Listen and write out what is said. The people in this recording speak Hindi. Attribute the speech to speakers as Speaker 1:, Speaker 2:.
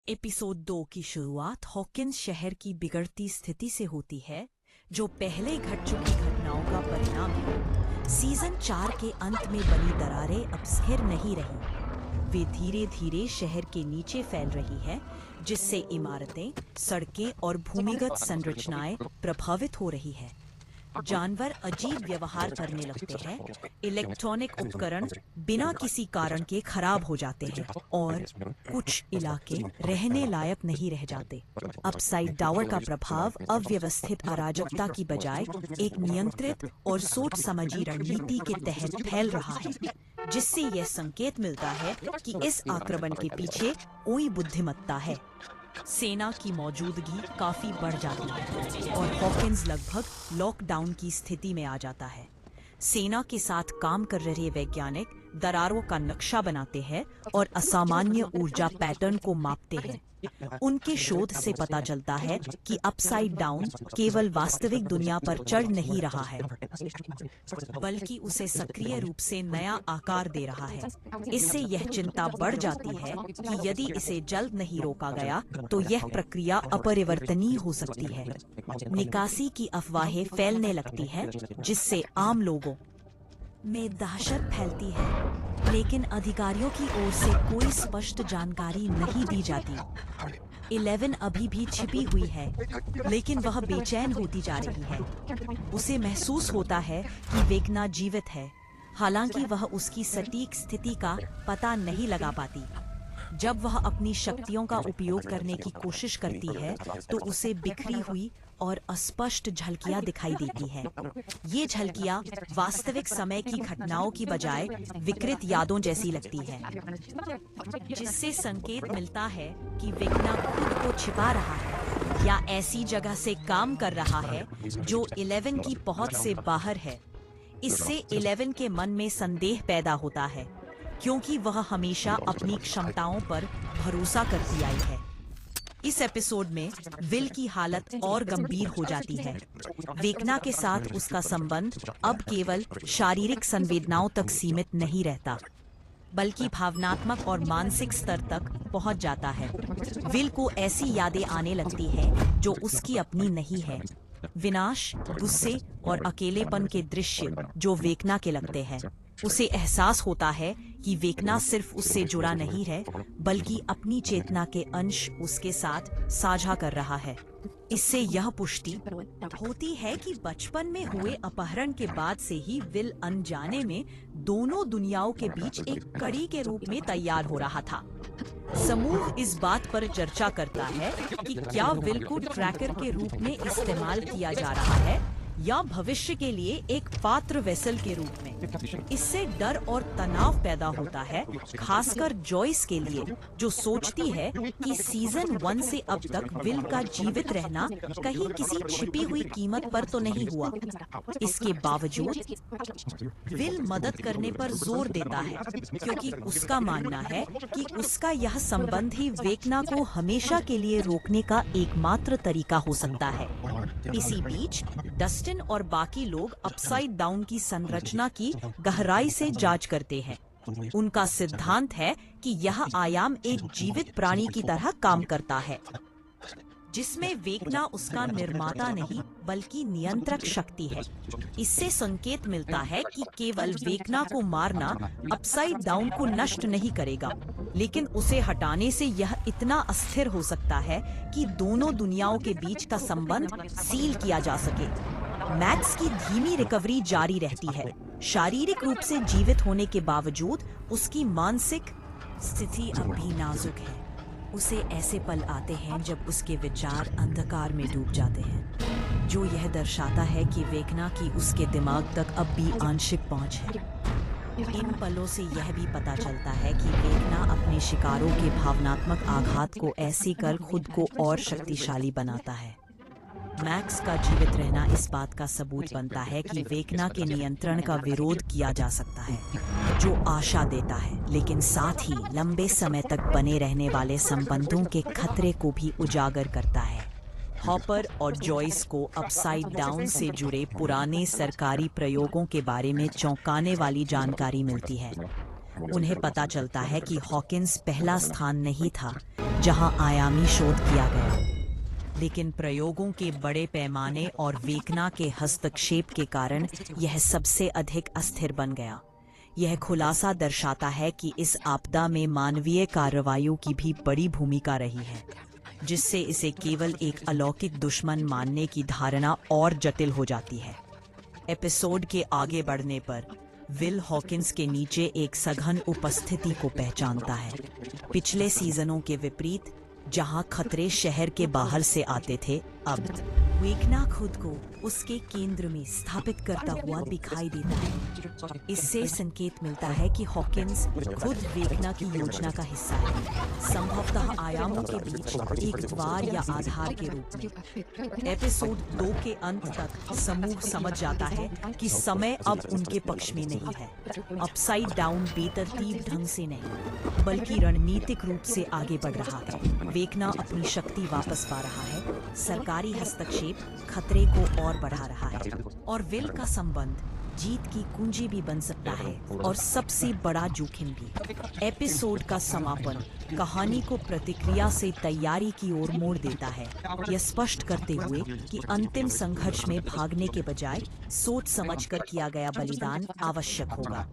Speaker 1: एपिसोड 2 की शुरुआत हॉकिंस शहर की बिगड़ती स्थिति से होती है, जो पहले घट चुकी घटनाओं का परिणाम है। सीजन 4 के अंत में बनी दरारें अब स्थिर नहीं रही। वे धीरे धीरे शहर के नीचे फैल रही है, जिससे इमारतें, सड़कें और भूमिगत संरचनाएं प्रभावित हो रही है। जानवर अजीब व्यवहार करने लगते हैं, इलेक्ट्रॉनिक उपकरण बिना किसी कारण के खराब हो जाते हैं और कुछ इलाके रहने लायक नहीं रह जाते। अपसाइड डाउन का प्रभाव अव्यवस्थित अराजकता की बजाय एक नियंत्रित और सोच समझी रणनीति के तहत फैल रहा है, जिससे यह संकेत मिलता है कि इस आक्रमण के पीछे कोई बुद्धिमत्ता है। सेना की मौजूदगी काफी बढ़ जाती है और हॉकिंस लगभग लॉकडाउन की स्थिति में आ जाता है। सेना के साथ काम कर रहे वैज्ञानिक दरारों का नक्शा बनाते हैं और असामान्य ऊर्जा पैटर्न को मापते हैं। उनके शोध से पता चलता है कि अपसाइड डाउन केवल वास्तविक दुनिया पर चढ़ नहीं रहा है, बल्कि उसे सक्रिय रूप से नया आकार दे रहा है। इससे यह चिंता बढ़ जाती है कि यदि इसे जल्द नहीं रोका गया तो यह प्रक्रिया अपरिवर्तनीय हो सकती है। निकासी की अफवाहें फैलने लगती हैं, जिससे आम लोगों में दहशत फैलती है, लेकिन अधिकारियों की ओर से कोई स्पष्ट जानकारी नहीं दी जाती। 11 अभी भी छिपी हुई है, लेकिन वह बेचैन होती जा रही है। उसे महसूस होता है कि वेगना जीवित है, हालांकि वह उसकी सटीक स्थिति का पता नहीं लगा पाती। जब वह अपनी शक्तियों का उपयोग करने की कोशिश करती है, तो उसे बिखरी हुई और अस्पष्ट झलकियां दिखाई देती है। ये झलकियां वास्तविक समय की घटनाओं की बजाय विकृत यादों जैसी लगती हैं, जिससे संकेत मिलता है कि वेगना खुद को छिपा रहा है या ऐसी जगह से काम कर रहा है जो 11 की पहुंच से बाहर है। इससे 11 के मन में संदेह पैदा होता है, क्योंकि वह हमेशा अपनी क्षमताओं पर भरोसा करती आई है। इस एपिसोड में विल की हालत और गंभीर हो जाती है। वेगना के साथ उसका संबंध अब केवल शारीरिक संवेदनाओं तक सीमित नहीं रहता, बल्कि भावनात्मक और मानसिक स्तर तक पहुंच जाता है। विल को ऐसी यादें आने लगती हैं जो उसकी अपनी नहीं है। विनाश, गुस्से और अकेलेपन के दृश्य जो वेगना के लगते हैं। उसे एहसास होता है कि वेगना सिर्फ उससे जुड़ा नहीं है, बल्कि अपनी चेतना के अंश उसके साथ साझा कर रहा है। इससे यह पुष्टि होती है कि बचपन में हुए अपहरण के बाद से ही विल अनजाने में दोनों दुनियाओं के बीच एक कड़ी के रूप में तैयार हो रहा था। समूह इस बात पर चर्चा करता है कि क्या विल को ट्रैकर के रूप में इस्तेमाल किया जा रहा है या भविष्य के लिए एक पात्र वेसल के रूप में। इससे डर और तनाव पैदा होता है, खासकर जॉयस के लिए, जो सोचती है कि सीजन 1 से अब तक विल का जीवित रहना कहीं किसी छिपी हुई कीमत पर तो नहीं हुआ। इसके बावजूद विल मदद करने पर जोर देता है, क्योंकि उसका मानना है कि उसका यह संबंध ही वेगना को हमेशा के लिए रोकने का एकमात्र तरीका हो सकता है। इसी बीच डस्टिन और बाकी लोग अपसाइड डाउन की संरचना की गहराई से जांच करते हैं। उनका सिद्धांत है कि यह आयाम एक जीवित प्राणी की तरह काम करता है, जिसमें वेगना उसका निर्माता नहीं बल्कि नियंत्रक शक्ति है। इससे संकेत मिलता है कि केवल वेगना को मारना अपसाइड डाउन को नष्ट नहीं करेगा, लेकिन उसे हटाने से यह इतना अस्थिर हो सकता है कि दोनों दुनियाओं के बीच का संबंध सील किया जा सके। मैक्स की धीमी रिकवरी जारी रहती है। शारीरिक रूप से जीवित होने के बावजूद उसकी मानसिक स्थिति अब भी नाजुक है। उसे ऐसे पल आते हैं जब उसके विचार अंधकार में डूब जाते हैं, जो यह दर्शाता है कि वेगना की उसके दिमाग तक अब भी आंशिक पहुंच है। इन पलों से यह भी पता चलता है कि वेगना अपने शिकारों के भावनात्मक आघात को ऐसे कर खुद को और शक्तिशाली बनाता है। मैक्स का जीवित रहना इस बात का सबूत बनता है कि वेगना के नियंत्रण का विरोध किया जा सकता है, जो आशा देता है, लेकिन साथ ही लंबे समय तक बने रहने वाले संबंधों के खतरे को भी उजागर करता है। हॉपर और जॉयस को अपसाइड डाउन से जुड़े पुराने सरकारी प्रयोगों के बारे में चौंकाने वाली जानकारी मिलती है। उन्हें पता चलता है कि हॉकिंस पहला स्थान नहीं था जहां आयामी शोध किया गया, लेकिन प्रयोगों के बड़े पैमाने और वेकना के हस्तक्षेप के कारण यह सबसे अधिक अस्थिर बन गया। यह खुलासा दर्शाता है कि इस आपदा में मानवीय कार्रवाइयों की भी बड़ी भूमिका रही है, जिससे इसे केवल एक अलौकिक दुश्मन मानने की धारणा और जटिल हो जाती है। एपिसोड के आगे बढ़ने पर विल हॉकिंस के नीचे एक सघन उपस्थिति को पहचानता है। पिछले सीजनों के विपरीत, जहां खतरे शहर के बाहर से आते थे, अब वेकना खुद को उसके केंद्र में स्थापित करता हुआ दिखाई देता है। इससे संकेत मिलता है कि हॉकिंस खुद वेकना की योजना का हिस्सा है, संभवतः आयामों के बीच एक द्वार या आधार के रूप में। एपिसोड 2 के अंत तक समूह समझ जाता है कि समय अब उनके पक्ष में नहीं है। अपसाइड डाउन बेतरतीब ढंग से नहीं, बल्कि रणनीतिक रूप से आगे बढ़ रहा है। वेकना अपनी शक्ति वापस पा रहा है, सरकारी हस्तक्षेप खतरे को और बढ़ा रहा है, और विल का संबंध जीत की कुंजी भी बन सकता है, और सबसे बड़ा जोखिम भी। एपिसोड का समापन कहानी को प्रतिक्रिया से तैयारी की ओर मोड़ देता है, यह स्पष्ट करते हुए कि अंतिम संघर्ष में भागने के बजाय सोच समझकर किया गया बलिदान आवश्यक होगा।